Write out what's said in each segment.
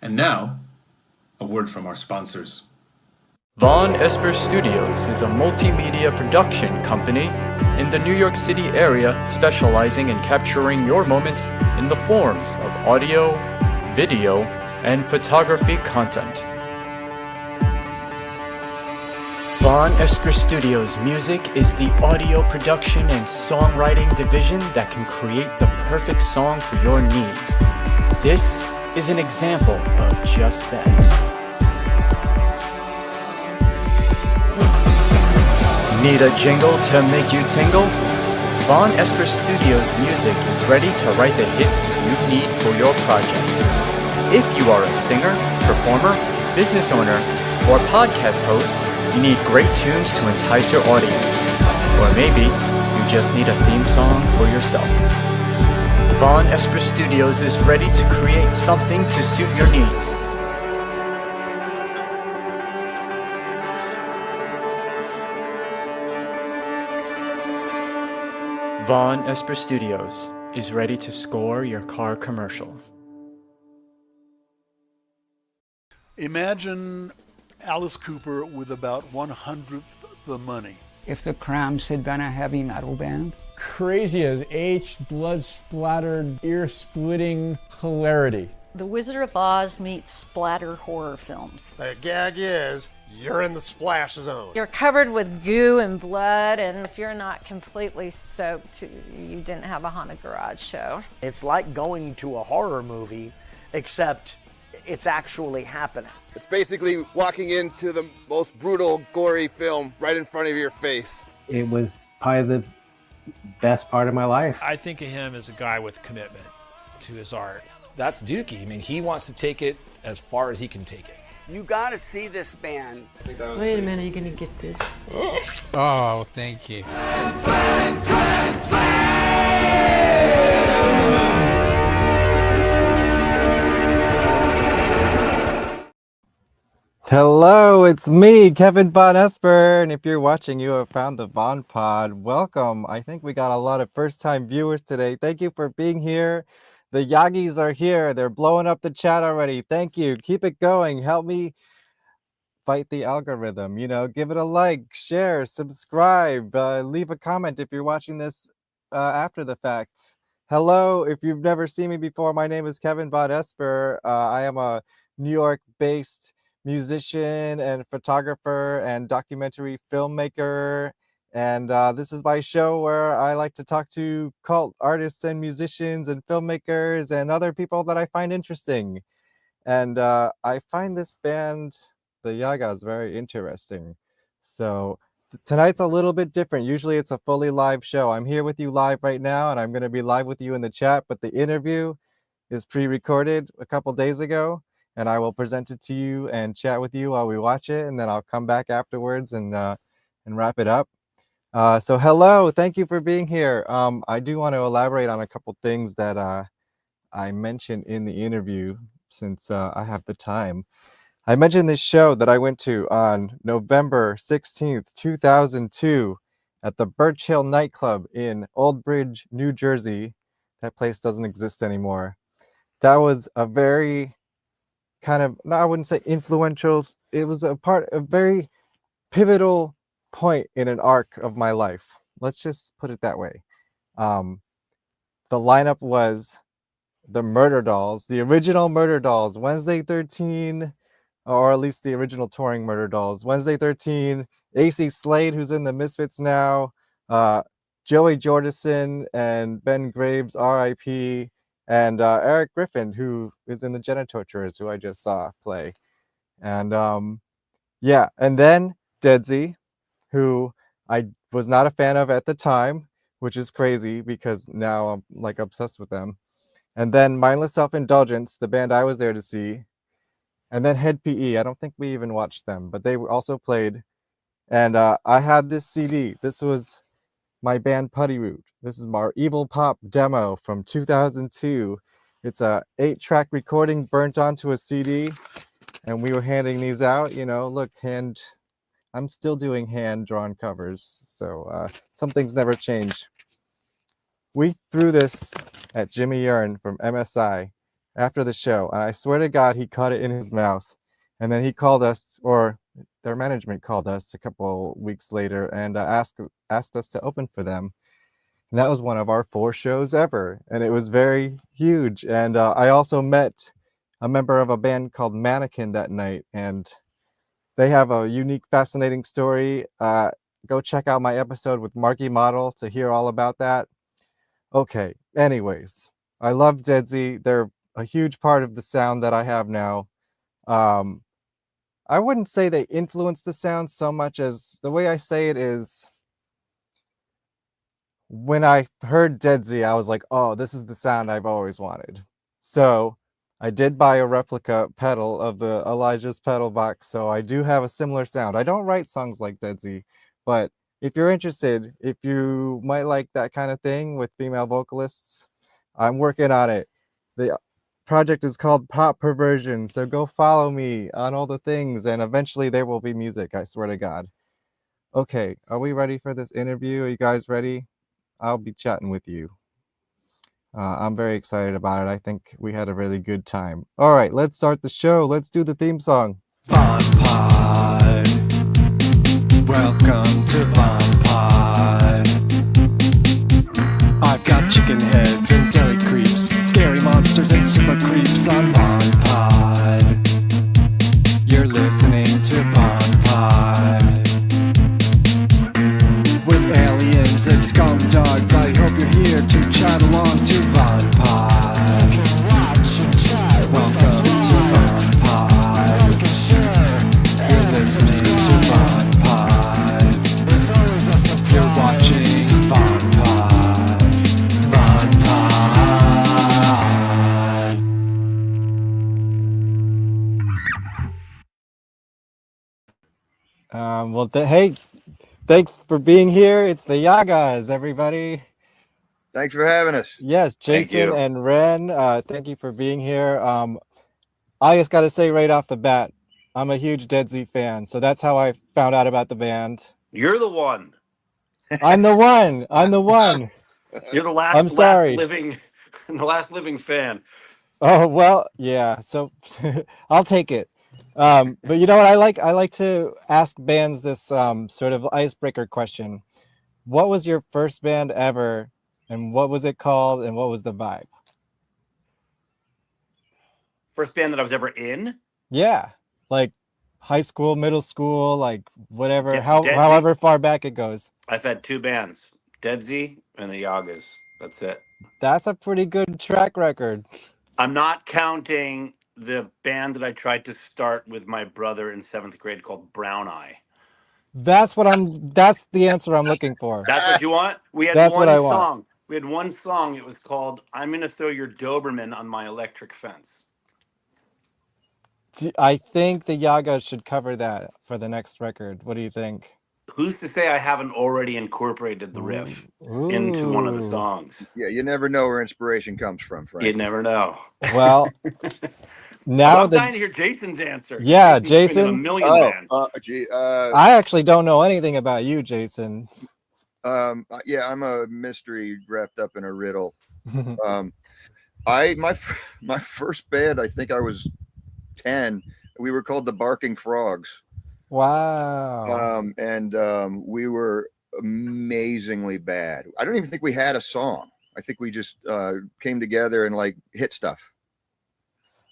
And now, a word from our sponsors. VonEsper Studios is a multimedia production company in the New York City area specializing in capturing your moments in the forms of audio, video, and photography content. VonEsper Studios music is the audio production and songwriting division that can create the perfect song for your needs. This is an example of just that. Need a jingle to make you tingle? VonEsper Studios music is ready to write the hits you need for your project. If you are a singer, performer, business owner, or podcast host, you need great tunes to entice your audience. Or maybe you just need a theme song for yourself. VonEsper Studios is ready to create something to suit your needs. VonEsper Studios is ready to score your car commercial. Imagine Alice Cooper with about 1/100th the money. If the Cramps had been a heavy metal band. Crazy as H, blood-splattered, ear-splitting hilarity. The Wizard of Oz meets splatter horror films. The gag is, you're in the splash zone. You're covered with goo and blood, and if you're not completely soaked, you didn't have a haunted garage show. It's like going to a horror movie, except it's actually happening. It's basically walking into the most brutal, gory film right in front of your face. It was probably the best part of my life. I think of him as a guy with commitment to his art. That's Dookie. I mean, he wants to take it as far as he can take it. You gotta see this band. Wait a minute, are you gonna get this? Oh, thank you. Hello, it's me, Kevin Vonesper, and if you're watching, you have found the VonPod. Welcome. I think we got a lot of first-time viewers today. Thank you for being here. The Yagas are here. They're blowing up the chat already. Thank you. Keep it going. Help me fight the algorithm. You know, give it a like, share, subscribe, leave a comment if you're watching this after the fact. Hello, if you've never seen me before, my name is Kevin Vonesper. I am a New York-based musician and photographer and documentary filmmaker. And this is my show where I like to talk to cult artists and musicians and filmmakers and other people that I find interesting. And I find this band, the Yagas, very interesting. So tonight's a little bit different. Usually it's a fully live show. I'm here with you live right now, and I'm going to be live with you in the chat. But the interview is pre-recorded a couple days ago, and I will present it to you and chat with you while we watch it. And then I'll come back afterwards and wrap it up. So hello, thank you for being here. I do want to elaborate on a couple things that I mentioned in the interview since I have the time. I mentioned this show that I went to on November 16th, 2002 at the Birch Hill nightclub in Old Bridge, New Jersey. That place doesn't exist anymore. That was a very kind of, no, I wouldn't say influential. It was a very pivotal point in an arc of my life. Let's just put it that way. The lineup was the Murder Dolls, the original Murder Dolls, Wednesday 13, or at least the original touring Murder Dolls, Wednesday 13, AC Slade, who's in the Misfits now, Joey Jordison and Ben Graves, RIP, and Eric Griffin, who is in the Genitorturers, who I just saw play. And yeah, and then Deadsy, who I was not a fan of at the time, which is crazy because now I'm like obsessed with them. And then Mindless Self-Indulgence, the band I was there to see. And then Head PE. I don't think we even watched them, but they also played. And I had this CD. This was my band Putty Root. This is our Evil Pop demo from 2002. It's a 8-track recording burnt onto a CD. And we were handing these out, you know, look, I'm still doing hand-drawn covers, so some things never change. We threw this at Jimmy Yearn from MSI, after the show, and I swear to God, he caught it in his mouth. And then he called us, or their management called us a couple weeks later and asked us to open for them. And that was one of our 4 shows ever, and it was very huge. And I also met a member of a band called Mannequin that night, and they have a unique, fascinating story. Go check out my episode with Marky Model to hear all about that. Okay, anyways, I love Deadsy. They're a huge part of the sound that I have now. I wouldn't say they influenced the sound so much as the way I say it is, when I heard Deadsy, I was like, oh, this is the sound I've always wanted. So I did buy a replica pedal of the Elijah's pedal box, so I do have a similar sound. I don't write songs like Deadsy, but if you're interested, if you might like that kind of thing with female vocalists, I'm working on it. The project is called Pop Perversion, so go follow me on all the things, and eventually there will be music, I swear to God. Okay, are we ready for this interview? Are you guys ready? I'll be chatting with you. I'm very excited about it. I think we had a really good time. All right, let's start the show. Let's do the theme song. VonPod. Welcome to VonPod. I've got chicken heads and deli creeps, scary monsters and super creeps on VonPod. You're listening to VonPod. With aliens and scum dogs, I hope you're here to chat along to VonPod. Welcome to VonPod. You're listening to VonPod. You're watching VonPod. VonPod. Hey, thanks for being here. It's the Yagas, everybody. Thanks for having us. Yes, Jason and Renn, thank you for being here. I just got to say right off the bat, I'm a huge Deadsy fan, so that's how I found out about the band. You're the one. I'm the one. I'm the one. You're the last. I'm sorry. The last living fan. Oh well, yeah. So I'll take it. But you know what I like? I like to ask bands this sort of icebreaker question. What was your first band ever, and what was it called, and what was the vibe? First band that I was ever in? Yeah, like high school, middle school, like whatever, however far back it goes. I've had 2 bands, Deadsy and the Yagas. That's it. That's a pretty good track record. I'm not counting the band that I tried to start with my brother in 7th grade called Brown Eye. That's the answer I'm looking for. That's what you want? We had one song. We had one song. It was called I'm Gonna Throw Your Doberman on My Electric Fence. I think the Yagas should cover that for the next record. What do you think? Who's to say I haven't already incorporated the riff into one of the songs? Yeah, you never know where inspiration comes from, Frank. You never know. Well, now I'm dying to hear Jason's answer. Yeah, Jason's Jason. A million bands. I actually don't know anything about you, Jason. Yeah, I'm a mystery wrapped up in a riddle. My first band, I think I was 10. We were called the Barking Frogs. Wow. We were amazingly bad. I don't even think we had a song. I think we just came together and like hit stuff.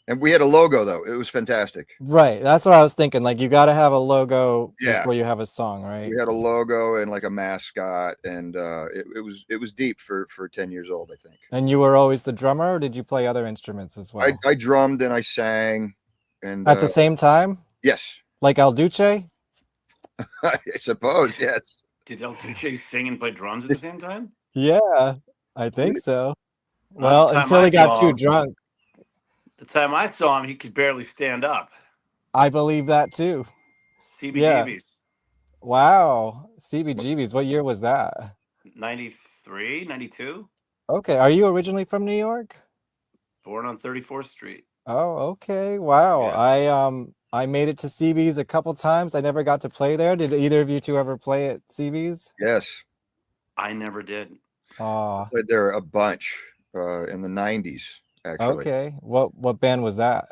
And we had a logo though. It was fantastic. Right. That's what I was thinking. Like you got to have a logo before you have a song, right? We had a logo and like a mascot, and it was deep for 10 years old, I think. And you were always the drummer, or did you play other instruments as well? I drummed and I sang. And at the same time? Yes. Like El Duce? I suppose, yes. Did El Duce sing and play drums at the same time? Yeah, I think so. Well, until he got too drunk. The time I saw him, he could barely stand up. I believe that too. CBGBs. Yeah. Wow. CBGBs. What year was that? 93, 92. Okay. Are you originally from New York? Born on 34th Street. Oh, okay. Wow. Yeah. I made it to CB's a couple times. I never got to play there. Did either of you two ever play at CB's? Yes. I never did. Oh. Played there a bunch in the 90s. actually. Okay. What band was that?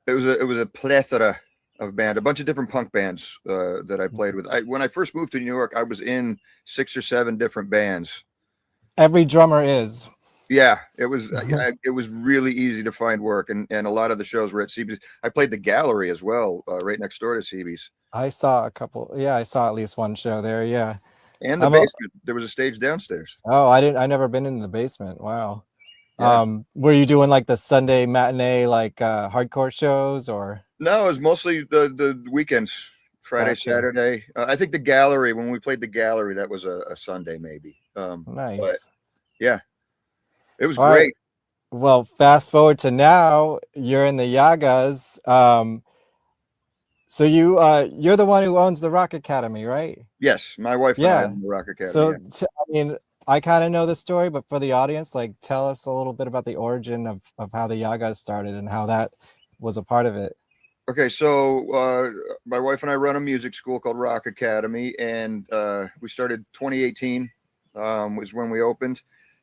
It was a plethora of band, a bunch of different punk bands that I played with. When I first moved to New York, I was in 6 or 7 different bands. Every drummer is. Yeah, it was it was really easy to find work, and a lot of the shows were at CB's. I played the Gallery as well, right next door to CB's. I saw a couple. Yeah, I saw at least one show there. Yeah, and the basement. There was a stage downstairs. Oh, I never been in the basement. Wow. Yeah. Were you doing like the Sunday matinee, like hardcore shows, or? No, it was mostly the weekends, Friday, Gotcha. Saturday. I think the Gallery, when we played the Gallery, that was a Sunday maybe. Nice. But yeah, it was All great. right. Well, fast forward to now, you're in the Yagas. So you're the one who owns the Rock Academy, right? Yes, my wife and I own the Rock Academy. So yeah. I mean, I kind of know the story, but for the audience, like, tell us a little bit about the origin of how the Yagas started and how that was a part of it. Okay, so my wife and I run a music school called Rock Academy, and we started 2018 was when we opened,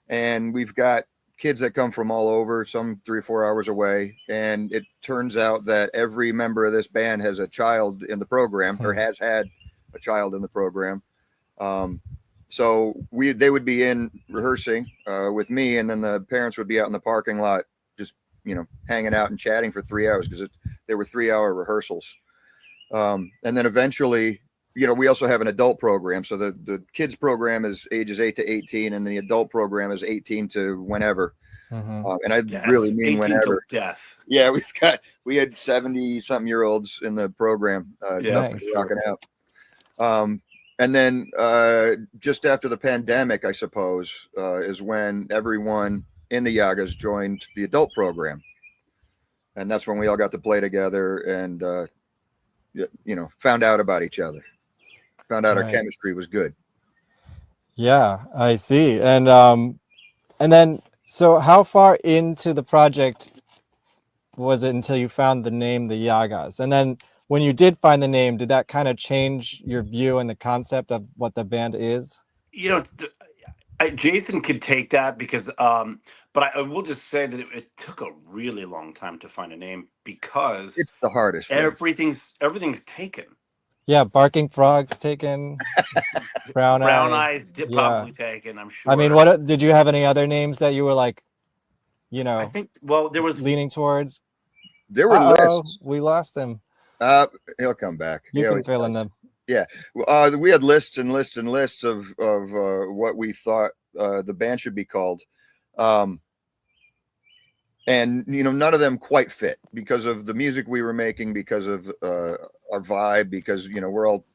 and we've got kids that come from all over, some 3 or 4 hours away, and it turns out that every member of this band has a child in the program or has had a child in the program. So they would be in rehearsing with me, and then the parents would be out in the parking lot just hanging out and chatting for 3 hours, because they were 3-hour rehearsals. And then eventually, we also have an adult program. So the kids program is ages 8 to 18, and the adult program is 18 to whenever. And I really mean whenever. Death. Yeah, we had 70-something-year-olds in the program. Nice. Rocking out. And then just after the pandemic, I suppose, is when everyone in the Yagas joined the adult program. And that's when we all got to play together and, found out about each other. Found out our chemistry was good. Yeah, I see. And then, so how far into the project was it until you found the name, the Yagas? And then when you did find the name, did that kind of change your view and the concept of what the band is? Jason could take that because, but I will just say that it took a really long time to find a name because it's the hardest. Everything's taken. Yeah, Barking Frog's taken. Brown Eyes probably taken. I'm sure. I mean, what did you have any other names that you were like, I think there was leaning towards. There were lists. We lost him. He'll come back. You can fill in them. Yeah, we had lists and lists and lists of what we thought the band should be called, and none of them quite fit because of the music we were making, because of our vibe, because we're all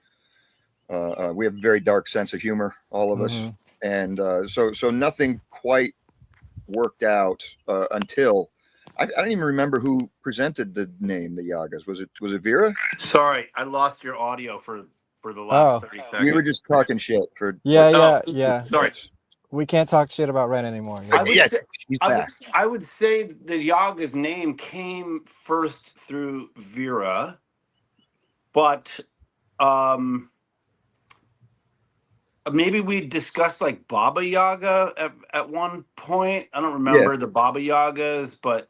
we have a very dark sense of humor, all of us, and so nothing quite worked out until. I don't even remember who presented the name, the Yagas. Was it Vera? Sorry, I lost your audio for the last 30 seconds. We were just talking shit for. Yeah. Sorry. We can't talk shit about Renn anymore. She's back. I would say the Yagas name came first through Vera, but maybe we discussed like Baba Yaga at one point. I don't remember the Baba Yagas, but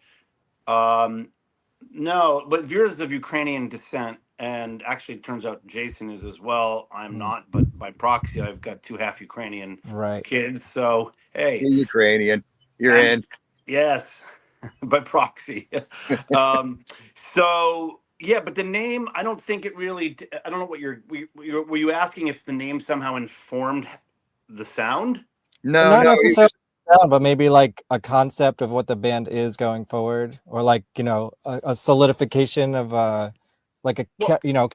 no. But Vera's of Ukrainian descent, and actually, it turns out Jason is as well. I'm not, but by proxy, I've got 2 half Ukrainian kids. So hey, you're Ukrainian. You're in. Yes, by proxy. So. Yeah, but the name, I don't think it really. I don't know what were you asking if the name somehow informed the sound? No, not necessarily sound, but maybe like a concept of what the band is going forward, or like a solidification of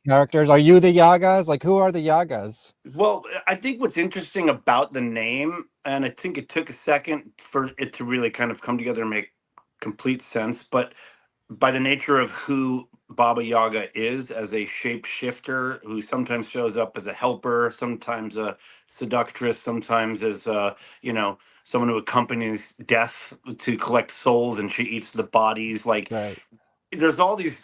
characters. Are you the Yagas? Like, who are the Yagas? Well, I think what's interesting about the name, and I think it took a second for it to really kind of come together and make complete sense, but by the nature of who Baba Yaga is as a shapeshifter who sometimes shows up as a helper, sometimes a seductress, sometimes as someone who accompanies death to collect souls, and she eats the bodies. Like there's all these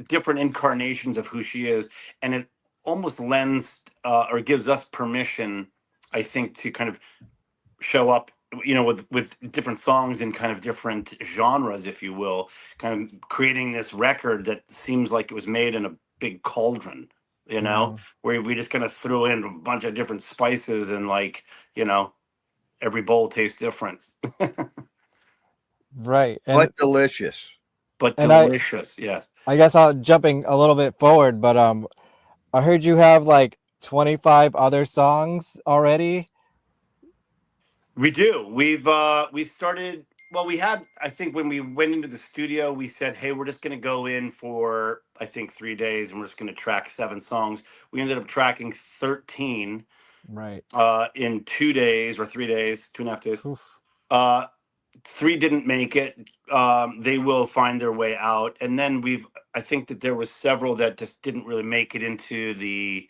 different incarnations of who she is, and it almost lends or gives us permission, I think, to kind of show up you know, with different songs in kind of different genres, if you will, kind of creating this record that seems like it was made in a big cauldron, you know, where we just kind of threw in a bunch of different spices and like, you know, every bowl tastes different. Right. But delicious. But And delicious, yes. I guess I'll jumping a little bit forward, but I heard you have like 25 other songs already. We do. We've started. Well, we had. I think when we went into the studio, we said, "Hey, we're just going to go in for I think 3 days, and we're just going to track 7 songs." We ended up tracking 13. Right. In 2 days or 3 days, 2.5 days. Uh, 3 didn't make it. They will find their way out, and then I think that there was several that just didn't really make it into the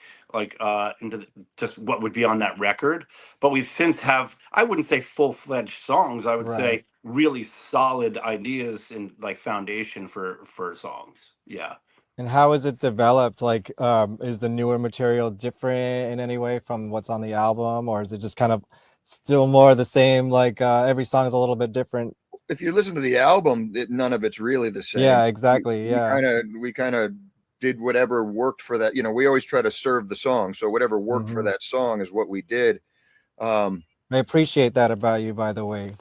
just what would be on that record. But we've since have, I wouldn't say full-fledged songs. I would say really solid ideas and like foundation for songs. Yeah. And how is it developed? Like, is the newer material different in any way from what's on the album, or is it just kind of still more the same? Like, every song is a little bit different. If you listen to the album, none of it's really the same. Yeah, exactly. We kind of did whatever worked for that. You know, we always try to serve the song, so whatever worked for that song is what we did. I appreciate that about you, by the way.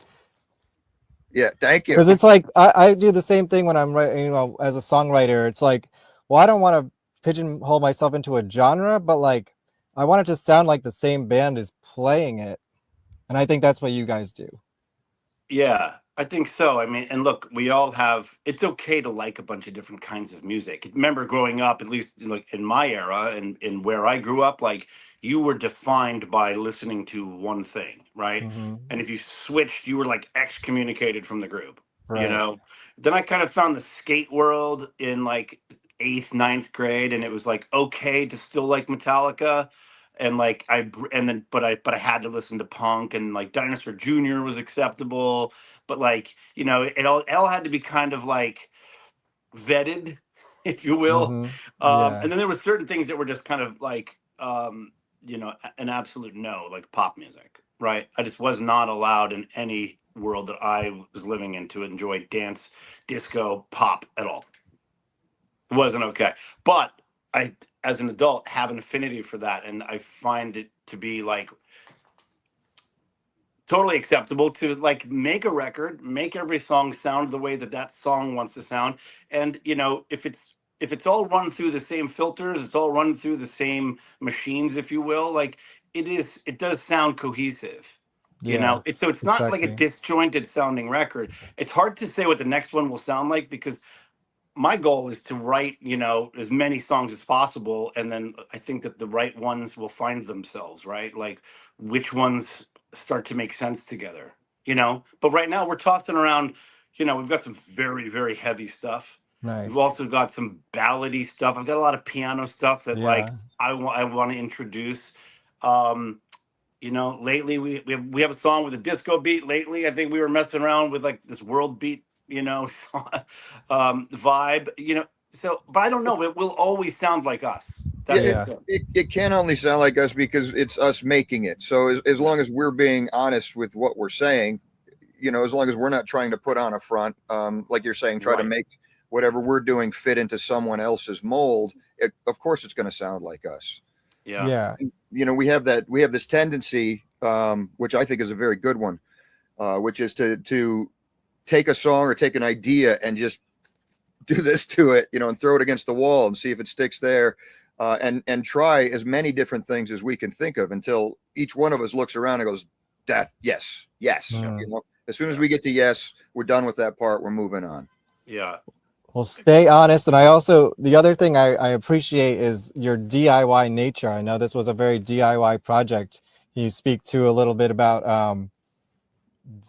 Yeah, thank you. Because it's like I do the same thing when I'm writing, you know, as a songwriter. It's like, well, I don't want to pigeonhole myself into a genre, but like I want it to sound like the same band is playing it, and I think that's what you guys do. Yeah, I think so. I mean, and look, we all have, it's okay to like a bunch of different kinds of music. Remember growing up, at least like in my era and in where I grew up, like you were defined by listening to one thing, right? And if you switched, you were like excommunicated from the group, you know? Then I kind of found the skate world in like 8th, 9th grade, and it was like okay to still like Metallica. And like but I had to listen to punk, and like Dinosaur Jr. was acceptable, but like, you know, it all had to be kind of like vetted, if you will. And then there were certain things that were just kind of like you know, an absolute no, like pop music, right? I just was not allowed in any world that I was living in to enjoy dance, disco, pop at all. It wasn't okay. But I, as an adult, have an affinity for that, and I find it to be like totally acceptable to like make a record, make every song sound the way that that song wants to sound. And you know, if it's all run through the same filters, it's all run through the same machines, if you will, like it does sound cohesive. You know, it's not like a disjointed sounding record. It's hard to say what the next one will sound like, because my goal is to write, you know, as many songs as possible, and then I think that the right ones will find themselves, right? Like which ones start to make sense together, you know. But right now we're tossing around, you know, we've got some very, very heavy stuff. We've also got some ballady stuff. I've got a lot of piano stuff that like I want to introduce. You know, lately we have a song with a disco beat. Lately, I think we were messing around with like this world beat, you know, vibe, you know. So, but I don't know. It will always sound like us. It can only sound like us because it's us making it. So as long as we're being honest with what we're saying, you know, as long as we're not trying to put on a front, like you're saying, try to make whatever we're doing fit into someone else's mold, of course it's going to sound like us. Yeah. You know, we have this tendency, which I think is a very good one, which is to take a song or take an idea and just do this to it, you know, and throw it against the wall and see if it sticks there, and try as many different things as we can think of until each one of us looks around and goes, that yes. You know, as soon as we get to yes, we're done with that part. We're moving on. Yeah. Well, stay honest. And I also, the other thing I appreciate is your DIY nature. I know this was a very DIY project. Can you speak to a little bit about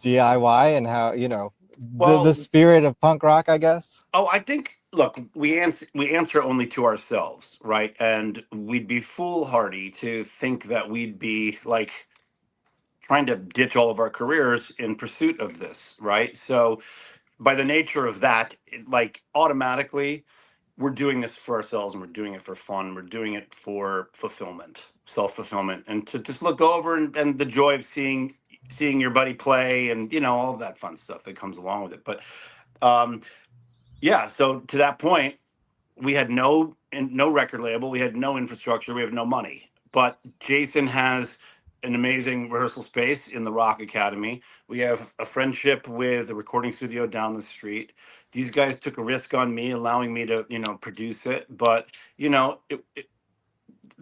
DIY and how, you know, the spirit of punk rock, I guess? Oh, I think, look, we answer only to ourselves, right? And we'd be foolhardy to think that we'd be like trying to ditch all of our careers in pursuit of this, right? So by the nature of that, like automatically we're doing this for ourselves, and we're doing it for fun. We're doing it for fulfillment, self-fulfillment, and to just look over and the joy of seeing seeing your buddy play and, you know, all of that fun stuff that comes along with it. But yeah, so to that point, we had no record label, we had no infrastructure, we have no money. But Jason has an amazing rehearsal space in the Rock Academy. We have a friendship with a recording studio down the street. These guys took a risk on me, allowing me to, you know, produce it. But, you know,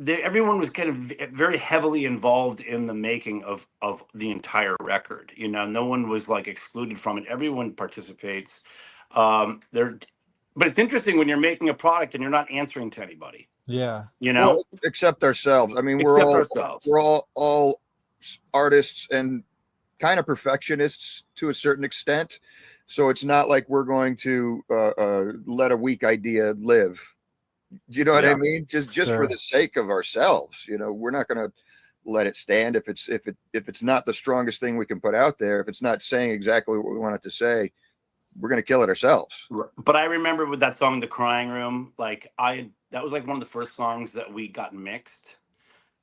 everyone was kind of very heavily involved in the making of the entire record. You know, no one was like excluded from it. Everyone participates. But it's interesting when you're making a product and you're not answering to anybody. Yeah. You know, well, except ourselves. I mean, ourselves. we're all artists and kind of perfectionists to a certain extent. So it's not like we're going to let a weak idea live. Do you know what I mean? Just Sure. for the sake of ourselves, you know, we're not going to let it stand if it's not the strongest thing we can put out there. If it's not saying exactly what we want it to say, we're going to kill it ourselves. But I remember with that song, "The Crying Room," like that was like one of the first songs that we got mixed,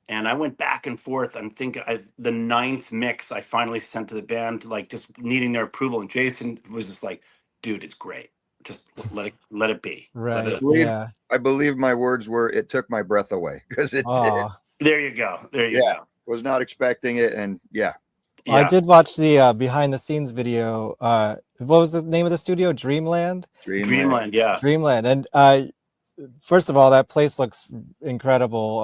and I went back and forth. I'm thinking the 9th mix I finally sent to the band, like just needing their approval, and Jason was just like, "Dude, it's great. Just let it be." Right. I believe my words were, "It took my breath away," because it did. There you go. There you go. Was not expecting it, and I did watch the behind the scenes video. What was the name of the studio? Dreamland. Dreamland, yeah. Dreamland, and first of all, that place looks incredible.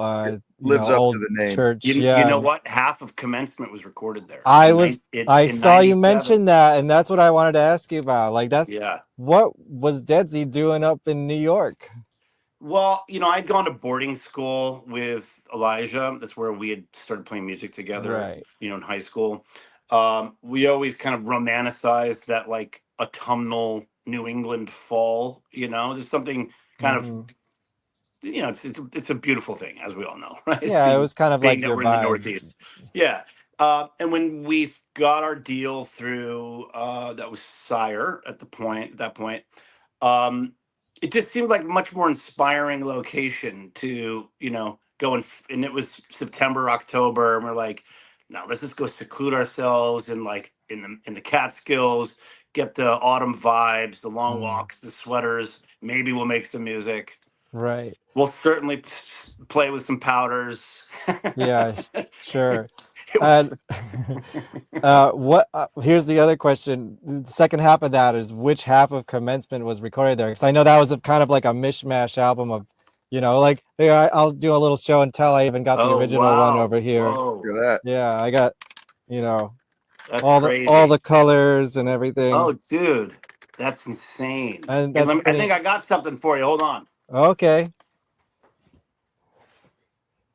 Lives up to the name. Church. You know what? Half of Commencement was recorded there. I in saw you 97. mention that, and that's what I wanted to ask you about. Like that's Yeah. What was Deadsy doing up in New York? Well, you know, I'd gone to boarding school with Elijah. That's where we had started playing music together, Right. you know, in high school. We always kind of romanticized that like autumnal New England fall, you know, there's something kind of, you know, it's a beautiful thing, as we all know, right? Yeah, it was kind of being like that your we're in the vibe. Northeast. Yeah. And when we got our deal through, that was Sire at that point, it just seemed like a much more inspiring location to, you know, go and it was September, October, and we're like, no, let's just go seclude ourselves in like in the Catskills, get the autumn vibes, the long walks, the sweaters. Maybe we'll make some music. Right. We'll certainly play with some powders. Yeah, sure. It was- Here's the other question. The second half of that is which half of Commencement was recorded there? Because I know that was kind of like a mishmash album of, you know, like hey, I'll do a little show and tell. I even got the original one over here. Whoa. Look at that. Yeah, I got, you know, That's all crazy. the colors and everything. Oh, dude, that's insane. And Hey, that's I think I got something for you. Hold on. Okay.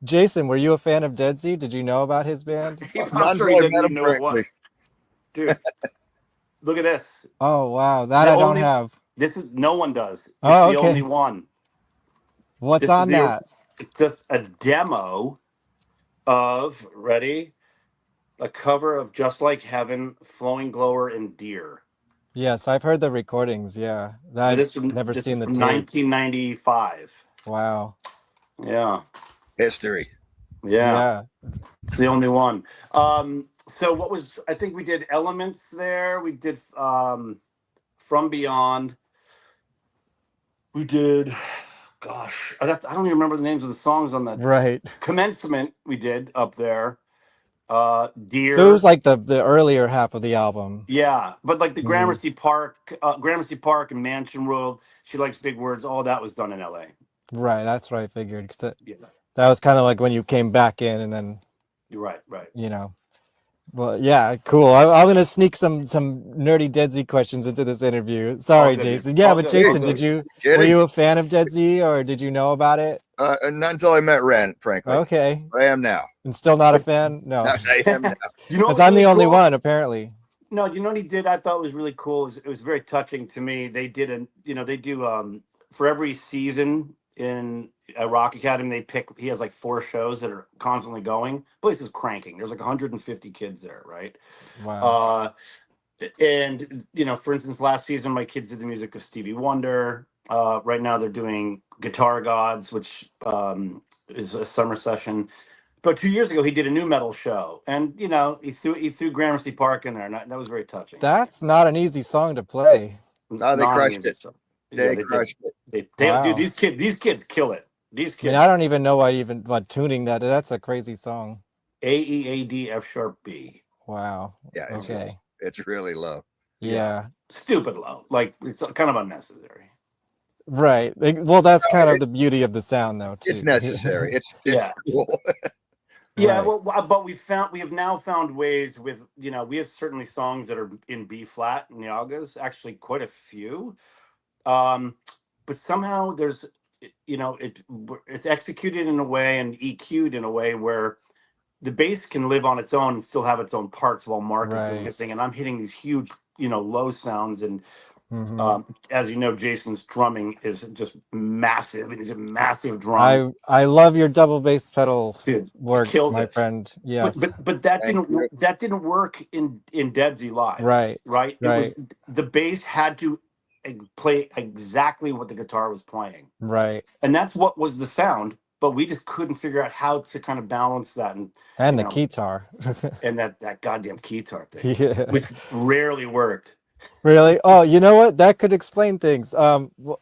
Jason, were you a fan of Deadsy? Did you know about his band? I'm sure he didn't even know it was. Dude, look at this. Oh wow, that I don't have. This is no one does. It's Oh, the okay. only one. What's This on is that? It's just a demo of a cover of "Just Like Heaven," Flowing Glower, and Deer. Yes, I've heard the recordings. Yeah, I've never this seen is the from tape. 1995. Wow. Yeah. History. Yeah. It's the only one. So I think we did Elements there. We did From Beyond. We did, gosh, I don't even remember the names of the songs on that. Right. Commencement we did up there. Deer. So it was like the earlier half of the album. Yeah, but like the Gramercy Park and Mansion World, She Likes Big Words, all that was done in LA. Right, that's what I figured. 'Cause that was kind of like when you came back in, and then You're right. you know. Well, yeah, cool. I'm gonna sneak some nerdy Deadsy questions into this interview. Sorry, good, Jason. dude. Yeah, All but good, Jason, all did good. you were you a fan of Deadsy, or did you know about it? Not until I met Renn, frankly. Okay. I am now. And still not a fan? No. I am now. You know, Because what's I'm the really only cool? one, apparently. No, you know what he did? I thought was really cool. It was very touching to me. They did they do for every season in a Rock Academy, he has like 4 shows that are constantly going. Place is cranking. There's like 150 kids there, right? Wow. And you know, for instance, last season my kids did the music of Stevie Wonder. Right now they're doing Guitar Gods, which is a summer session. But 2 years ago, he did a new metal show, and you know, he threw Gramercy Park in there, and that was very touching. That's not an easy song to play. No, they crushed it. They did. crushed it. Wow. Dude, these kids kill it. These I kids. mean, I don't even know what tuning that. That's a crazy song. A E A D F sharp B. Wow. Yeah. Okay. It's really low. Yeah. Stupid low. Like, it's kind of unnecessary. Right. Well, that's kind of the beauty of the sound, though. Too. It's necessary. It's cool. Yeah, Right. well, but we have now found ways with, you know, we have certainly songs that are in B flat in Yagas, actually quite a few. But somehow there's, you know, it's executed in a way and EQ'd in a way where the bass can live on its own and still have its own parts while Mark is doing his thing, and I'm hitting these huge, you know, low sounds. And as you know, Jason's drumming is just massive. It is a massive drum. I love your double bass pedal work, kills my it. friend. Yes. But that didn't work in Deadsy live. Right. Right. Right. It was, the bass had to play exactly what the guitar was playing. Right. And that's what was the sound. But we just couldn't figure out how to kind of balance that, and the guitar, and that goddamn guitar thing, yeah. which rarely worked. Really? Oh, you know what? That could explain things.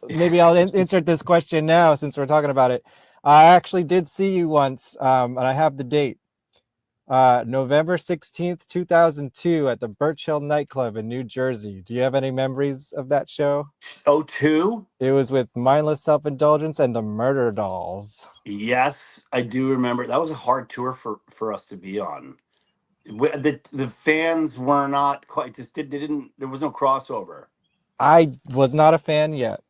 Maybe I'll insert this question now since we're talking about it. I actually did see you once, and I have the date. November 16th, 2002 at the Birch Hill nightclub in New Jersey. Do you have any memories of that show? 02? It was with Mindless Self-Indulgence and the Murder Dolls. Yes, I do remember. That was a hard tour for us to be on. The fans were not quite, there was no crossover. I was not a fan yet.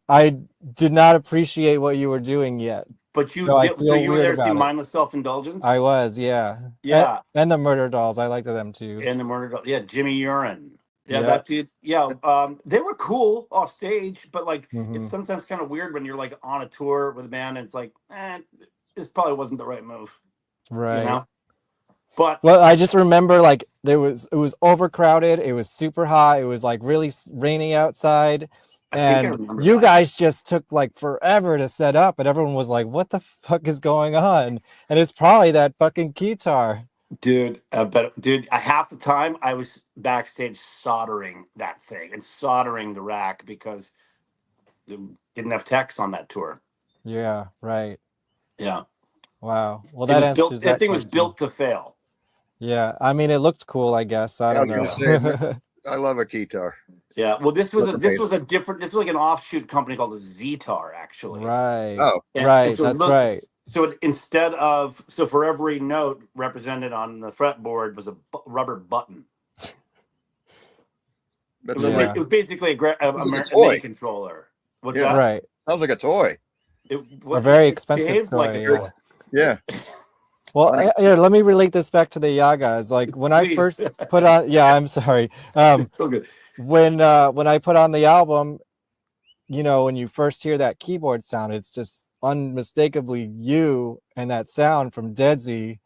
I did not appreciate what you were doing yet. But you so you were there to see Mindless Self-Indulgence? I was, yeah. Yeah. And the Murder Dolls. I liked them too. And the Murder Dolls. Yeah, Jimmy Urine. Yeah, Yep. that dude. Yeah, they were cool off stage, but like it's sometimes kind of weird when you're like on a tour with a band and it's like, this probably wasn't the right move. Right. You know? But well, I just remember like it was overcrowded. It was super hot. It was like really rainy outside. And you guys just took like forever to set up, and everyone was like, "What the fuck is going on?" And it's probably that fucking guitar, dude. Half the time I was backstage soldering that thing and soldering the rack because they didn't have techs on that tour. Yeah, right. Yeah. Wow. Well, that thing was built to fail. Yeah, I mean, it looked cool. I guess I don't know. I love a guitar. Yeah, well, this was like an offshoot company called the Zetar, actually. Right. Oh, right. That's right. So instead of for every note represented on the fretboard was a rubber button. It was basically a MIDI controller. What's that? Right. Sounds like a toy. A very expensive toy. Like yeah. Well, here, let me relate this back to the Yagas. Like when I first put on, I'm sorry. So good. When I put on the album, you know, when you first hear that keyboard sound, it's just unmistakably you and that sound from Deadsy.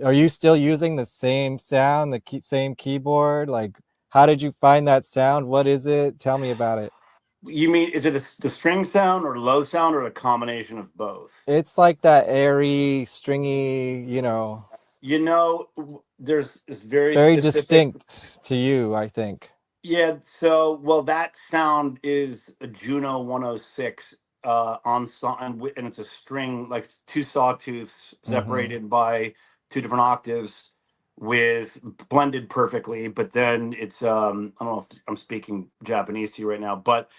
Are you still using the same sound, the same keyboard? Like, how did you find that sound? What is it? Tell me about it. You mean, is it the string sound or low sound or a combination of both? It's like that airy, stringy, you know. You know, there's this very distinct to you, I think. Yeah, so that sound is a Juno 106 on song, and it's a string, like two sawtooths separated by two different octaves with blended perfectly. But then it's I don't know if I'm speaking Japanese to you right now, but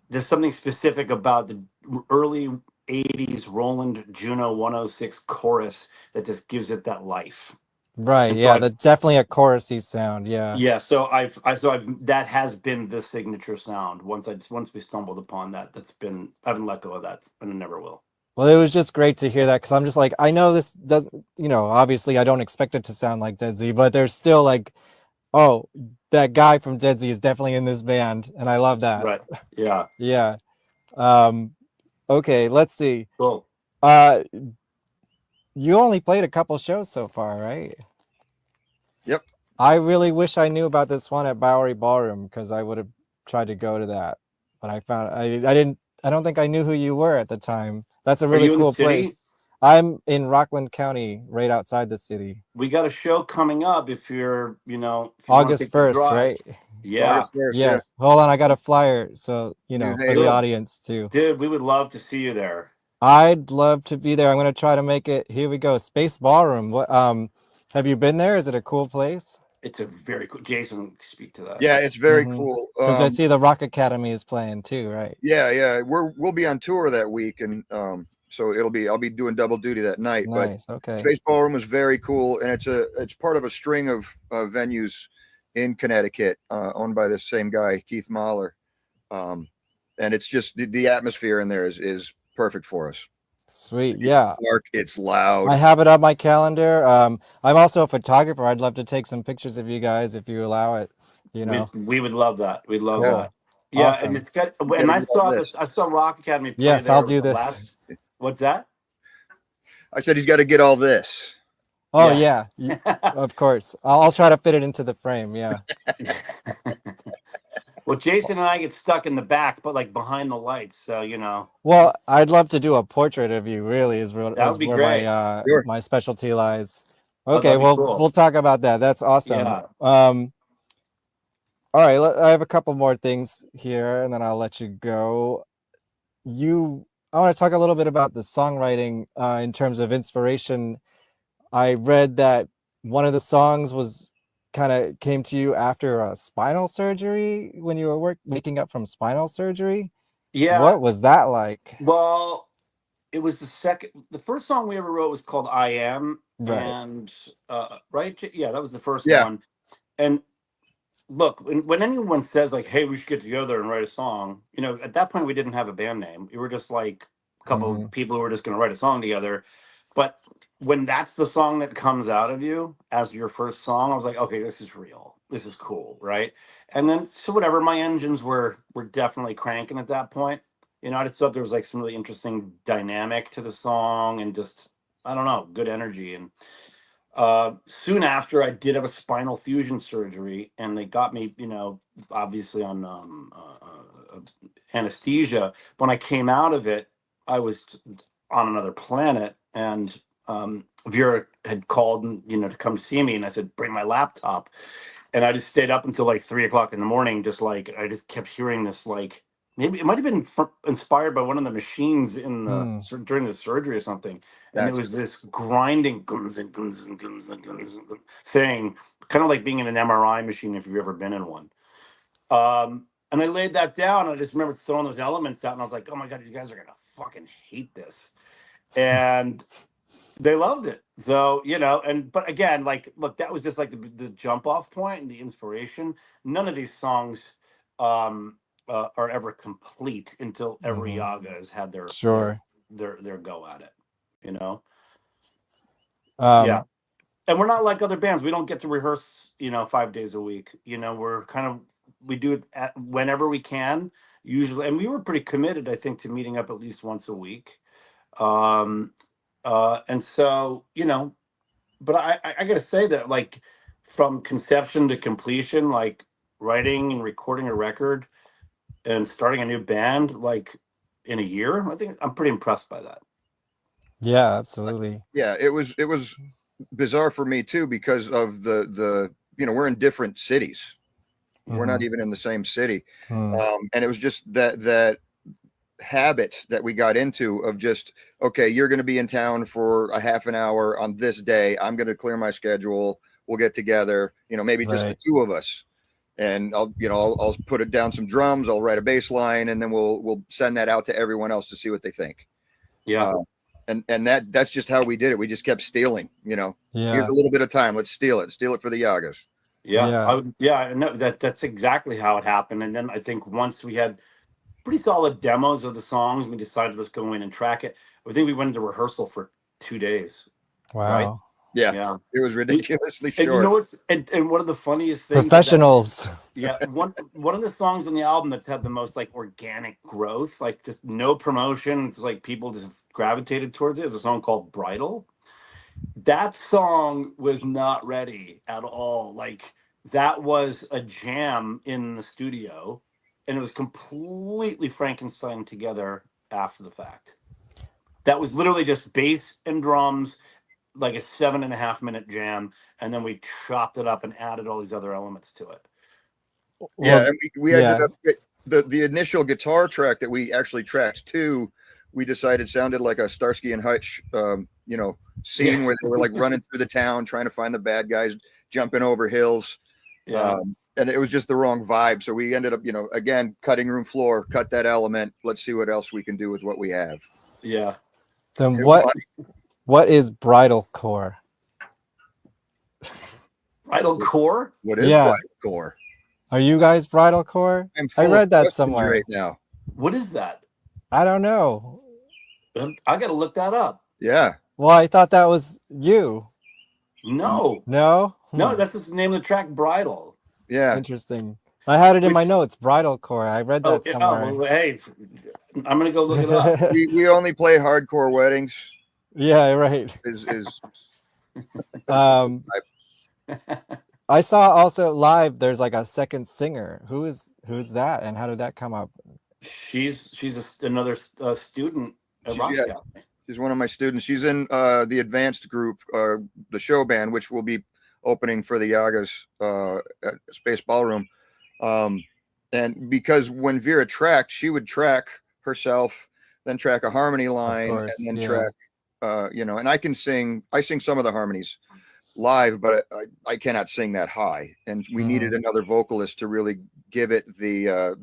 there's something specific about the early 80s Roland Juno 106 chorus that just gives it that life. Right. Yeah, that's definitely a chorusy sound. Yeah. Yeah. So I've that has been the signature sound. Once we stumbled upon that, I haven't let go of that, and I never will. Well, it was just great to hear that because I'm just like, I know this doesn't, you know, obviously I don't expect it to sound like Deadsy, but there's still like, oh, that guy from Deadsy is definitely in this band, and I love that. Right. Yeah. Yeah. Okay. Let's see. Cool. You only played a couple shows so far, right? Yep. I really wish I knew about this one at Bowery Ballroom because I would have tried to go to that, but I don't think I knew who you were at the time. That's a really cool place. I'm in Rockland County, right outside the city. We got a show coming up if you're, if you want to August take the 1st, drive. right? Yeah. August 1st, Yes. Hold on, I got a flyer, so for the Good. audience too. Dude, we would love to see you there. I'd love to be there. I'm gonna try to make it. Here we go. Space Ballroom. What have you been there? Is it a cool place? It's a very cool. Jason, speak to that. Yeah, it's very cool. Because I see the Rock Academy is playing too, right? Yeah. We'll be on tour that week, and so I'll be doing double duty that night. Nice. But Okay. Space Ballroom was very cool, and it's part of a string of venues in Connecticut, owned by this same guy, Keith Mahler. And it's just the atmosphere in there is perfect for us. Sweet. It's Yeah. dark, it's loud. I have it on my calendar. I'm also a photographer. I'd love to take some pictures of you guys if you allow it. We would love that. We'd love Cool. that. Yeah, Awesome. and it's got. And I saw this. I saw Rock Academy play Yes, there. I'll do this. What's that? I said he's got to get all this. Oh yeah, of course. I'll try to fit it into the frame. Yeah. Well, Jason and I get stuck in the back, but like behind the lights. So Well, I'd love to do a portrait of you. Really, is That would where be great. my specialty lies. Oh, Okay, that'd be well, cool. we'll talk about that. That's awesome. Yeah. All right, I have a couple more things here, and then I'll let you go. I want to talk a little bit about the songwriting in terms of inspiration. I read that one of the songs came to you after a spinal surgery when you were waking up from spinal surgery. Yeah. What was that like? Well, it was the first song we ever wrote was called I Am. Right. And right? Yeah, that was the first Yeah. one. And look, when anyone says like, hey, we should get together and write a song, at that point we didn't have a band name. We were just like a couple of people who were just going to write a song together. But when that's the song that comes out of you as your first song, I was like, okay, this is real. This is cool, right? And then so whatever, my engines were definitely cranking at that point. I just thought there was like some really interesting dynamic to the song and just, I don't know, good energy. And soon after, I did have a spinal fusion surgery, and they got me, obviously on anesthesia. When I came out of it, I was on another planet, and Vera had called, to come see me, and I said, bring my laptop. And I just stayed up until like 3:00 in the morning, just like, I just kept hearing this, like, maybe it might have been inspired by one of the machines in the during the surgery or something. And it was this grinding thing, kind of like being in an MRI machine if you've ever been in one. And I laid that down. And I just remember throwing those elements out, and I was like, oh my God, these guys are going to fucking hate this. And they loved it. So, but again, like, look, that was just like the jump off point and the inspiration. None of these songs are ever complete until every Yaga has had their go at it, yeah. And we're not like other bands. We don't get to rehearse, 5 days a week. We're we do it whenever we can, usually. And we were pretty committed, I think, to meeting up at least once a week. And so, but I got to say that, like, from conception to completion, like writing and recording a record and starting a new band, like in a year, I think I'm pretty impressed by that. Yeah, absolutely. Yeah, it was bizarre for me too, because of the we're in different cities. We're not even in the same city. And it was just that habit that we got into of just, okay, you're going to be in town for a half an hour on this day. I'm going to clear my schedule. We'll get together, maybe just the two of us. And I'll put it down some drums. I'll write a bass line, and then we'll send that out to everyone else to see what they think. Yeah. And that's just how we did it. We just kept stealing, Yeah. Here's a little bit of time. Let's steal it for the Yagas. Yeah. No, that's exactly how it happened. And then I think once we had pretty solid demos of the songs, we decided let's go in and track it. I think we went into rehearsal for 2 days. Wow. Right? Yeah. It was ridiculously and short. You know what's and one of the funniest things, professionals. One of the songs on the album that's had the most like organic growth, like just no promotion, it's like people just gravitated towards it, is a song called Bridle. That song was not ready at all. Like, that was a jam in the studio, and it was completely Frankenstein together after the fact. that was literally just bass and drums, like a 7.5 minute jam, and then we chopped it up and added all these other elements to it. Yeah, and we ended up the initial guitar track that we actually tracked to. We decided sounded like a Starsky and Hutch, scene where they were like running through the town trying to find the bad guys, jumping over hills. Yeah. And it was just the wrong vibe. So we ended up, again, cutting room floor, cut that element. Let's see what else we can do with what we have. Yeah. Then what is bridal core? Bridal core? What is bridal core? Are you guys bridal core? I read that somewhere right now. What is that? I don't know. I got to look that up. Yeah. Well, I thought that was you. No. No? No, that's just the name of the track, Bridle. Yeah. Interesting. I had it in my notes, bridal core. I read that somewhere. Well, hey, I'm going to go look it up. we only play hardcore weddings. Yeah, right. Is I saw also live there's like a second singer. Who's that and how did that come up? She's another student at Rock Academy. She's one of my students. She's in the advanced group, the show band, which will be opening for the Yagas at Space Ballroom. And because when Vera tracked, she would track herself, then track a harmony line, and then track, and I sing some of the harmonies live, but I cannot sing that high. And we needed another vocalist to really give it the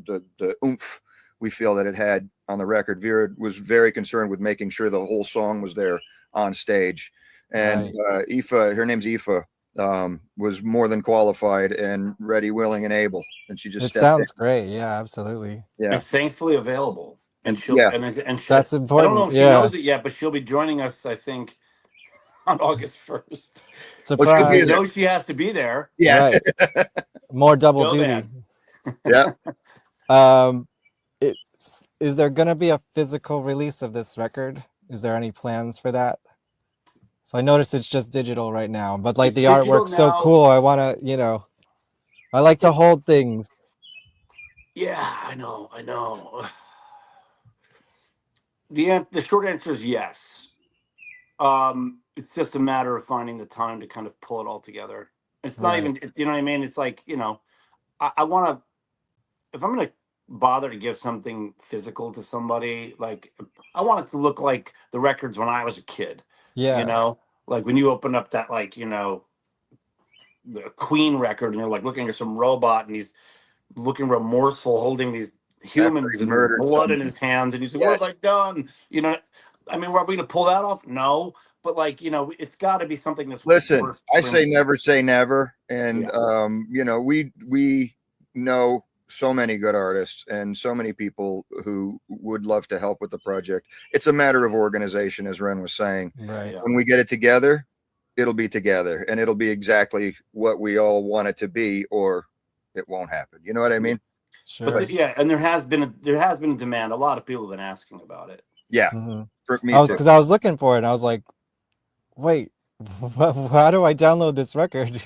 oomph we feel that it had on the record. Vera was very concerned with making sure the whole song was there on stage. And Aoife, her name's Aoife, was more than qualified and ready, willing, and able. And she just sounds great. Yeah, absolutely. Yeah. And thankfully available. And she'll and that's important. I don't know if she knows it yet, but she'll be joining us, I think, on August 1st. Surprise. I know she has to be there. Yeah. Right. More double duty. Yeah. Is there going to be a physical release of this record? Is there any plans for that? So I noticed it's just digital right now, but like the artwork's so cool. I want to, I like to hold things. Yeah, I know. The short answer is yes. It's just a matter of finding the time to kind of pull it all together. It's not even, you know what I mean? It's like, I want to, if I'm going to bother to give something physical to somebody, like I want it to look like the records when I was a kid. Yeah. Like when you open up that, like, the Queen record and you're like looking at some robot and he's looking remorseful holding these humans and blood in his hands and you say, what have I done? I mean, are we going to pull that off? No. But like, it's got to be something that's listen, I say never. And, we know so many good artists and so many people who would love to help with the project. It's a matter of organization, as Renn was saying. Right. When we get it together, it'll be together and it'll be exactly what we all want it to be, or it won't happen. You know what I mean? Sure. But and there has been a demand. A lot of people have been asking about it. Yeah. For me because I was looking for it and I was like, wait, how do I download this record?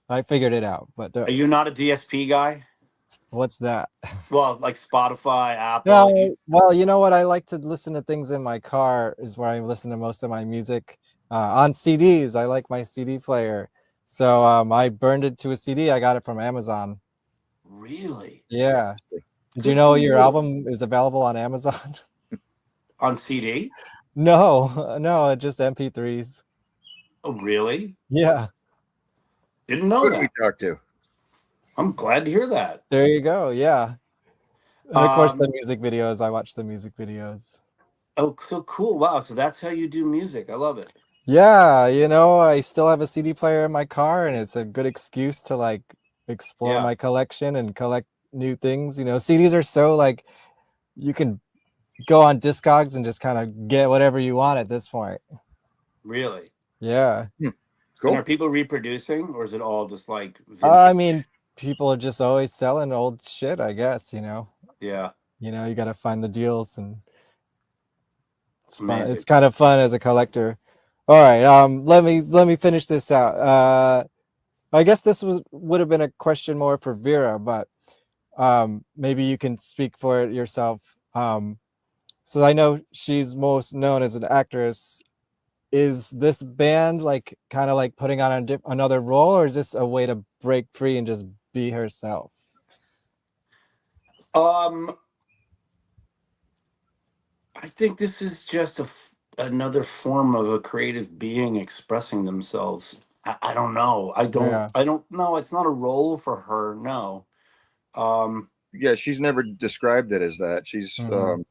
I figured it out, but are you not a DSP guy? What's that? Well, like Spotify, Apple. No, well, you know what? I like to listen to things in my car. Is where I listen to most of my music. On CDs, I like my CD player, so I burned it to a CD. I got it from Amazon. Really? Yeah. Did you know your album is available on Amazon? On CD? No, just MP3s. Oh, really? Yeah. Didn't know that. Who did we talk to? I'm glad to hear that. There you go. Yeah. And of course, the music videos. I watch the music videos. Oh, so cool. Wow. So that's how you do music. I love it. Yeah. I still have a CD player in my car, and it's a good excuse to like explore my collection and collect new things. CDs are so like you can go on Discogs and just kind of get whatever you want at this point. Really? Yeah. Cool. And are people reproducing, or is it all just like vintage? I mean, people are just always selling old shit, I guess, Yeah. You got to find the deals, and it's fun. Amazing. It's kind of fun as a collector. All right, let me finish this out. I guess this would have been a question more for Vera, but maybe you can speak for it yourself. So I know she's most known as an actress. Is this band like kind of like putting on another role, or is this a way to break free and just be herself? I think this is just another form of a creative being expressing themselves. I don't know. Yeah. I don't know. It's not a role for her. No. Yeah, she's never described it as that. Mhm.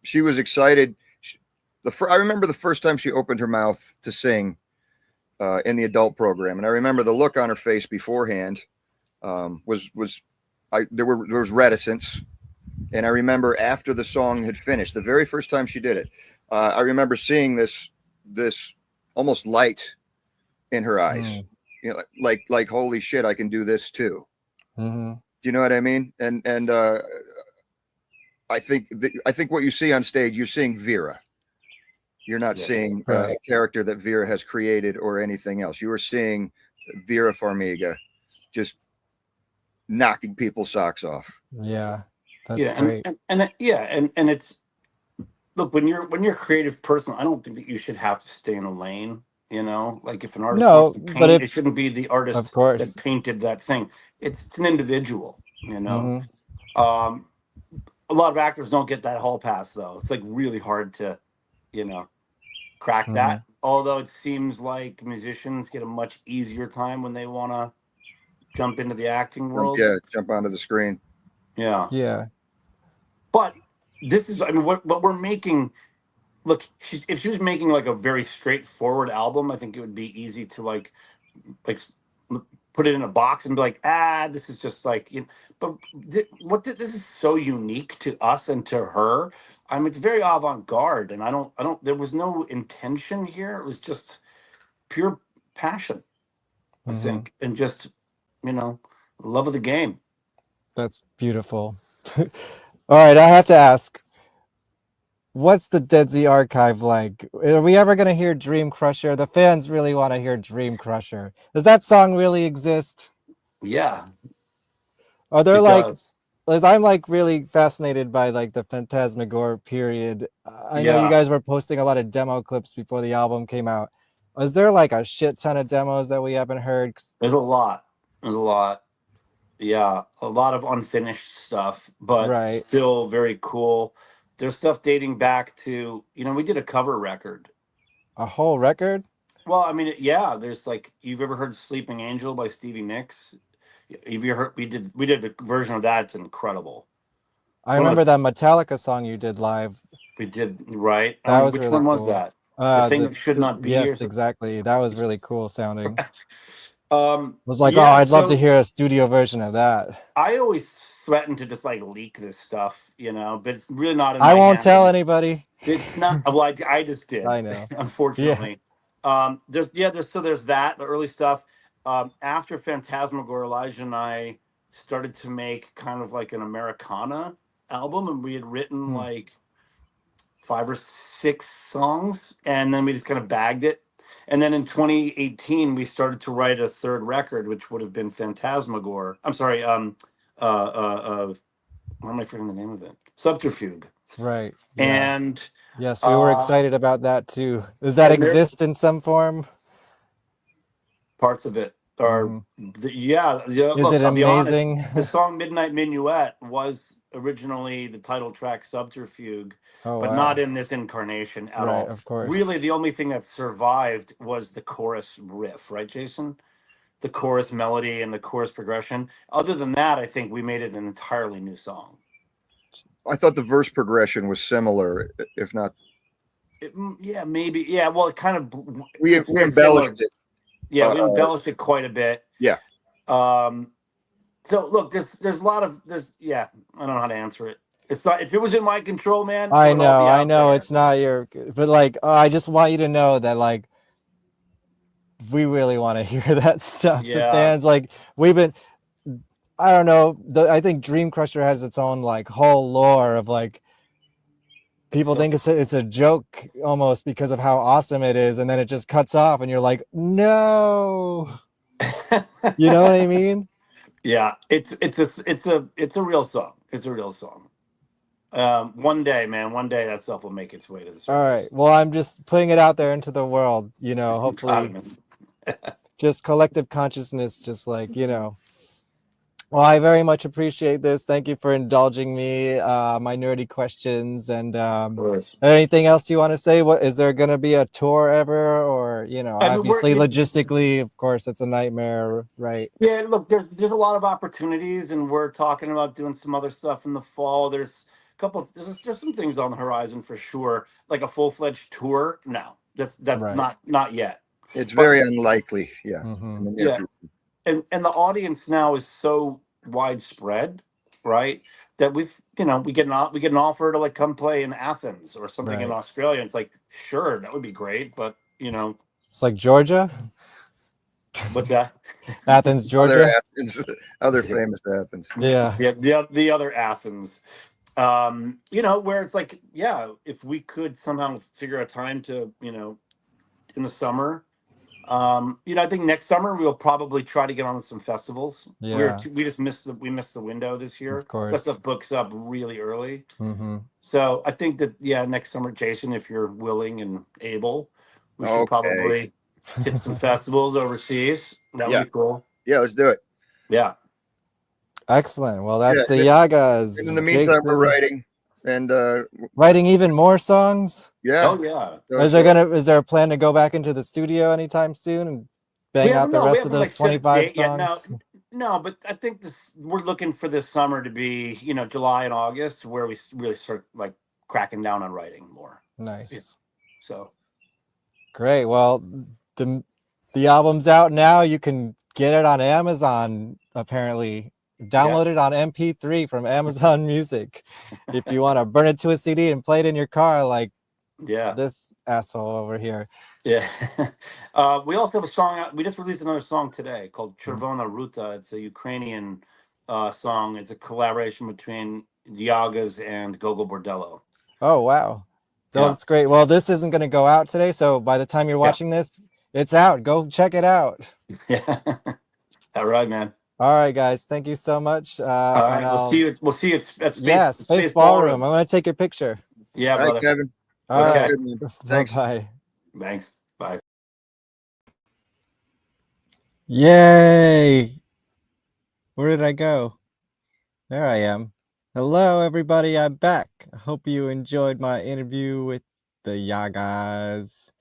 She was excited. I remember the first time she opened her mouth to sing in the adult program, and I remember the look on her face beforehand there was reticence, and I remember after the song had finished, the very first time she did it, I remember seeing this almost light in her eyes, you know, like holy shit, I can do this too. Mm-hmm. Do you know what I mean? And I think what you see on stage, you're seeing Vera. You're not seeing a character that Vera has created or anything else. You are seeing Vera Farmiga just knocking people's socks off. Yeah, that's great. And it's, look, when you're a creative person, I don't think that you should have to stay in a lane. You know, like if an artist wants to paint, it shouldn't be the artist that painted that thing. It's an individual. You know, a lot of actors don't get that hall pass though. It's like really hard to, you know, crack that. Although it seems like musicians get a much easier time when they want to jump into the acting world. Yeah, jump onto the screen. Yeah. Yeah. But this is, I mean, what we're making. Look, if she was making like a very straightforward album, I think it would be easy to like put it in a box and be like, this is just like, you know. But this is so unique to us and to her. I mean, it's very avant-garde, and I don't. There was no intention here. It was just pure passion, I think, and just, you know, love of the game. That's beautiful. All right, I have to ask, what's the Deadsy archive like? Are we ever going to hear Dream Crusher? The fans really want to hear Dream Crusher. Does that song really exist? Yeah. Are there does. I'm like really fascinated by like the Phantasmagoria period. I know you guys were posting a lot of demo clips before the album came out. Is there like a shit ton of demos that we haven't heard? There's a lot. Yeah, a lot of unfinished stuff, but still very cool. There's stuff dating back to, you know, we did a cover record. A whole record? Well, I mean, yeah, there's like, you've ever heard Sleeping Angel by Stevie Nicks? Have you heard, we did a version of that. It's incredible. I remember that Metallica song you did live. We did, right? That was which really one cool. was that? The thing that should not be. Yes, exactly. That was really cool sounding. Was like, yeah, I'd love to hear a studio version of that. I always threaten to just like leak this stuff, you know, but it's really not in I my won't hand. tell anybody. It's not. Well, I just did. I know. Unfortunately. There's that, the early stuff. After Phantasmagoria, Elijah and I started to make kind of like an Americana album, and we had written like 5 or 6 songs, and then we just kind of bagged it. And then in 2018, we started to write a third record, which would have been Phantasmagoria. I'm sorry, why am I forgetting the name of it? Subterfuge. Right. Yeah. And yes, we were excited about that too. Does that exist in some form? Parts of it are, Is look, it I'll be amazing? honest, the song Midnight Minuet was originally the title track Subterfuge, but not in this incarnation at all. Of course. Really, the only thing that survived was the chorus riff, right, Jason? The chorus melody and the chorus progression. Other than that, I think we made it an entirely new song. I thought the verse progression was similar, if not. Yeah, maybe. Yeah, well, it kind of. We embellished it. Yeah, we embellished it quite a bit. Yeah. So look, there's a lot of I don't know how to answer it. It's not, if it was in my control, man. I know it's not your, but like, I just want you to know that like, we really want to hear that stuff. Yeah. The fans, like, we've been, I don't know, I think Dream Crusher has its own like whole lore of like, people think it's a joke almost because of how awesome it is, and then it just cuts off, and you're like, no. You know what I mean? Yeah, it's a real song. It's a real song. One day, man, one day that stuff will make its way to the surface. All right. Well, I'm just putting it out there into the world. Proud Hopefully, of just collective consciousness, just like Well, I very much appreciate this. Thank you for indulging me, my nerdy questions, and anything else you want to say? What is there going to be a tour ever, or obviously logistically, of course, it's a nightmare, right? Yeah, look, there's a lot of opportunities, and we're talking about doing some other stuff in the fall. There's there's some things on the horizon for sure, like a full-fledged tour. No, that's Right. not yet. It's very unlikely. Yeah. In the near Yeah, future. and the audience now is so widespread, right? That we get an offer to like come play in Athens or something in Right. Australia. It's like, sure, that would be great, but It's like Georgia. what's that? Athens, Georgia. Other famous Athens. Yeah. The other Athens. Where it's like, yeah, if we could somehow figure a time to, in the summer, I think next summer we'll probably try to get on some festivals. Yeah. We just missed the window this year. Of course. That stuff books up really early. Mm-hmm. So I think that next summer, Jason, if you're willing and able, we should Okay. probably hit some festivals overseas. That would be cool. Yeah, let's do it. Yeah. Excellent. Well, that's the Yeah. Yagas. And in the meantime, we're writing and writing even more songs. Yeah. Oh yeah. Is there a plan to go back into the studio anytime soon and bang out the rest of those 25 songs? No, but I think we're looking for this summer to be, July and August, where we really start like cracking down on writing more. Nice. Yeah. So great. Well, the album's out now. You can get it on Amazon, apparently. Download it on MP3 from Amazon Music. If you want to burn it to a CD and play it in your car, like this asshole over here. Yeah. We also have a song out. We just released another song today called Chervona Ruta. It's a Ukrainian song. It's a collaboration between Yagas and Gogo Bordello. Oh, wow. That's great. Well, this isn't going to go out today, so by the time you're watching this, it's out. Go check it out. Yeah. All right, man. All right, guys. Thank you so much. All right, we'll see you. We'll see you at Space Ballroom. I'm going to take your picture. Yeah, brother. Right, Kevin. All right. Thanks. Bye. Thanks. Bye. Yay! Where did I go? There I am. Hello, everybody. I'm back. I hope you enjoyed my interview with the Yagas.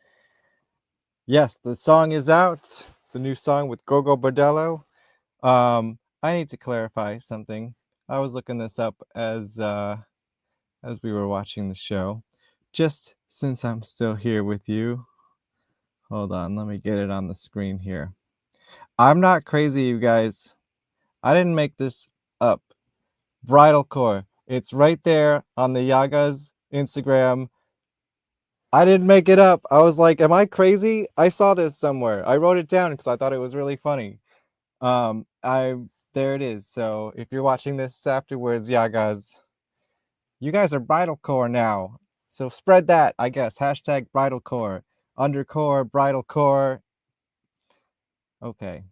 Yes, the song is out. The new song with Gogo Bordello. I need to clarify something. I was looking this up as we were watching the show. Just since I'm still here with you. Hold on, let me get it on the screen here. I'm not crazy, you guys. I didn't make this up. Bridal Core. It's right there on the Yagas Instagram. I didn't make it up. I was like, am I crazy? I saw this somewhere. I wrote it down because I thought it was really funny. There it is. So if you're watching this afterwards, Yagas, you guys are Bridal Core now. So spread that, I guess. Hashtag Bridal Core. Undercore, Bridal Core. Okay.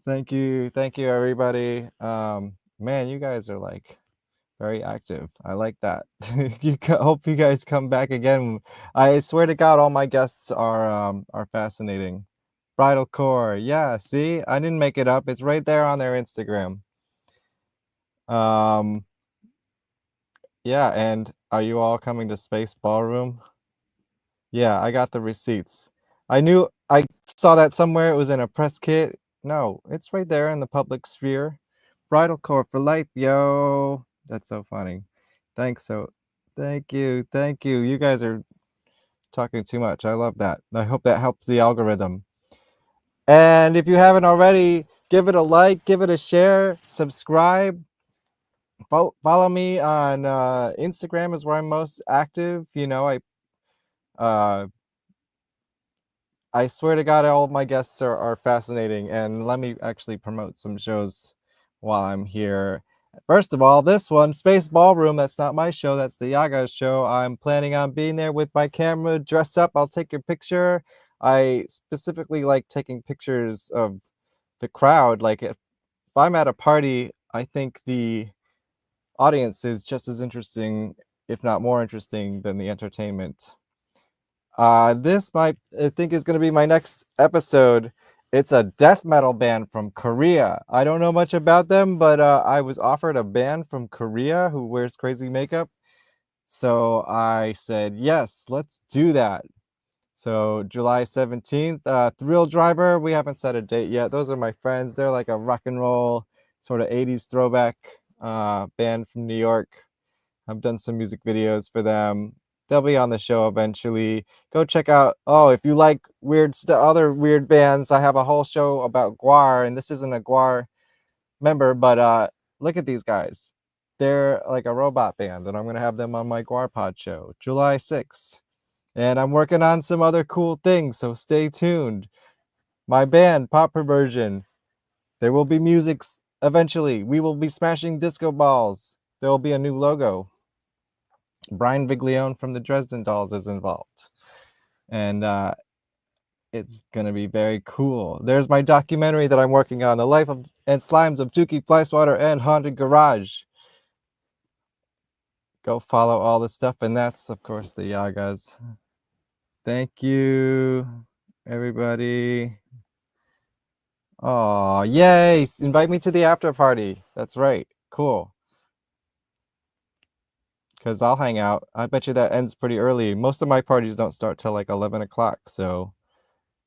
Thank you, everybody. Man, you guys are like very active. I like that. Hope you guys come back again. I swear to God, all my guests are fascinating. Bridal Core, yeah. See, I didn't make it up. It's right there on their Instagram. Yeah, and are you all coming to Space Ballroom? Yeah, I got the receipts. I knew I saw that somewhere. It was in a press kit. No, it's right there in the public sphere. Bridal Core for life, yo. That's so funny. Thanks. Thank you. You guys are talking too much. I love that. I hope that helps the algorithm. And if you haven't already, give it a like, give it a share, subscribe. Follow me on Instagram is where I'm most active. I swear to God, all of my guests are fascinating. And let me actually promote some shows while I'm here. First of all, this one, Space Ballroom, that's not my show. That's the Yagas show. I'm planning on being there with my camera, dress up. I'll take your picture. I specifically like taking pictures of the crowd. Like if I'm at a party, I think the audience is just as interesting, if not more interesting, than the entertainment. This I think is going to be my next episode. It's a death metal band from Korea. I don't know much about them, but I was offered a band from Korea who wears crazy makeup. So I said, yes, let's do that. So July 17th, Thrill Driver. We haven't set a date yet. Those are my friends. They're like a rock and roll sort of 80s throwback band from New York. I've done some music videos for them. They'll be on the show eventually. Go check out. Oh, if you like other weird bands, I have a whole show about Gwar, and this isn't a Gwar member, but look at these guys. They're like a robot band, and I'm going to have them on my GwarPod show, July 6th. And I'm working on some other cool things, so stay tuned. My band, Pop Perversion. There will be music eventually. We will be smashing disco balls. There will be a new logo. Brian Viglione from the Dresden Dolls is involved. And it's going to be very cool. There's my documentary that I'm working on, The Life of and Slimes of Dookie Flyswatter and Haunted Garage. Go follow all the stuff. And that's, of course, the Yagas. Thank you, everybody. Oh, yay! Invite me to the after party. That's right. Cool. Because I'll hang out. I bet you that ends pretty early. Most of my parties don't start till like 11 o'clock. So,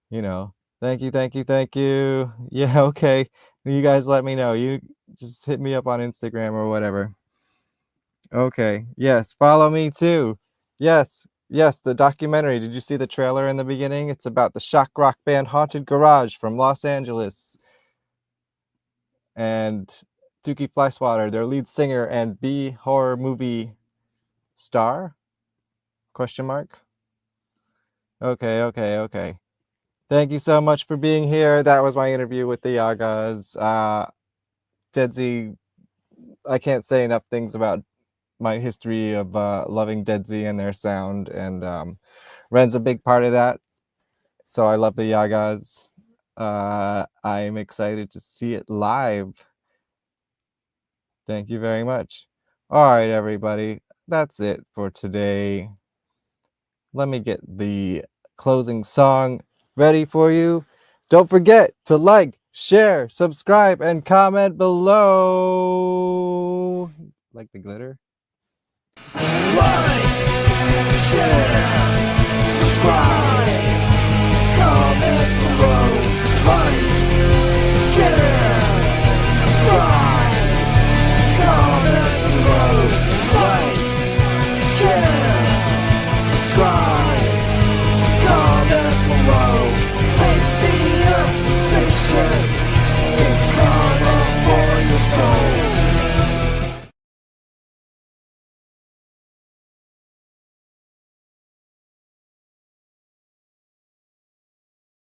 you know, thank you, thank you, thank you. Yeah, okay. You guys let me know. You just hit me up on Instagram or whatever. Okay. Yes, follow me too. Yes, the documentary. Did you see the trailer in the beginning? It's about the shock rock band Haunted Garage from Los Angeles. And Dookie Flyswatter, their lead singer and B horror movie star? Question mark? Okay. Thank you so much for being here. That was my interview with the Yagas. Deadsy, I can't say enough things about my history of loving Deadsy and their sound, and Ren's a big part of that. So I love the Yagas. I'm excited to see it live. Thank you very much. All right, everybody. That's it for today. Let me get the closing song ready for you. Don't forget to like, share, subscribe, and comment below. Like the glitter? Like, share, subscribe, comment